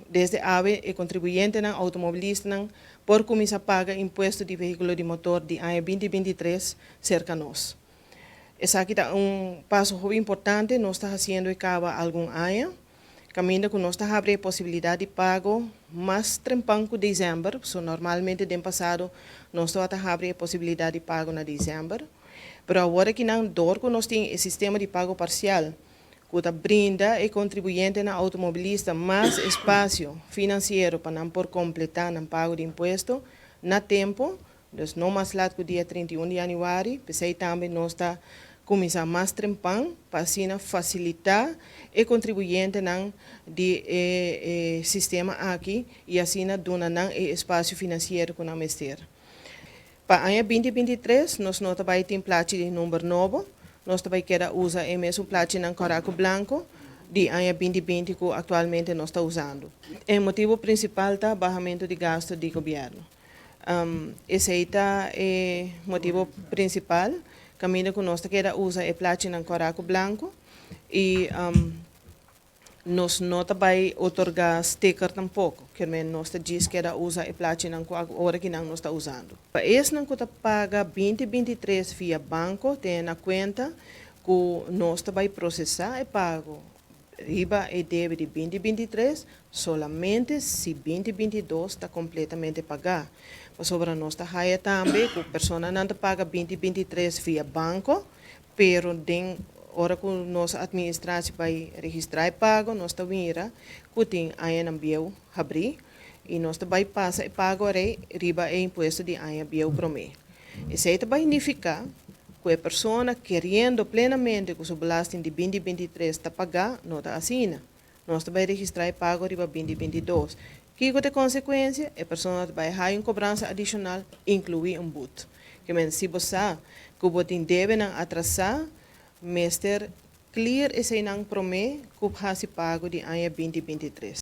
desde AVE e contribuinte ng automobilista ng por começar a pagar imposto de veículo de motor de ano 2023 cerca nós. Essa aqui é passo muito importante, nós estamos fazendo cada algum ano. Caminho que nós estamos abrindo a possibilidade de pago mais trempanco de dezembro. So, normalmente, no passado, nós estamos abrindo a possibilidade de pago na dezembro. Mas agora que não dor que nós temos o sistema de pago parcial, que brinda e contribuinte na automobilista mais espaço financeiro para não por completar o pago de imposto na tempo, então não mais lá que o dia 31 de janeiro, pensei também nós está começar mais trempan para assim facilitar e contribuinte não de sistema aqui e assim dona não espaço financeiro que não ter. Para ano 2023 nós não vai ter plate de número novo. Nós também queremos usar o mesmo plate ng coraco branco de ano 2020 que atualmente nós estamos usando. O motivo principal é o baixamento de gasto do governo. Esse é o motivo principal. Caminho que nós queremos usar o plate ng coraco branco e nós não vai otorgar sticker tampouco, que nós diz que usa o plate ng hora que nós está usando. Esse não que paga 2023 via banco, tem na conta que nós vai processar e pago. Riba e deve de 2023 solamente se 2022 está completamente pagar. Sobre nós está raia também que a pessoa não paga 2023 via banco, pero den hora que nossa administração vai registrar e pago, nós está vira que tem aí na bio abrir e nós vai passar e pago riba e imposto de aí bio promê. Isso aí vai significar que a pessoa querendo plenamente que o belasting de 2023 está pagar, não está assina. Nós vai registrar e pago riba 2022. Que tem consequência, a pessoa vai ter uma cobrança adicional, incluir boot. Que se você que você deve atrasar, Mester clear esse não promê que o pago de ano 2023.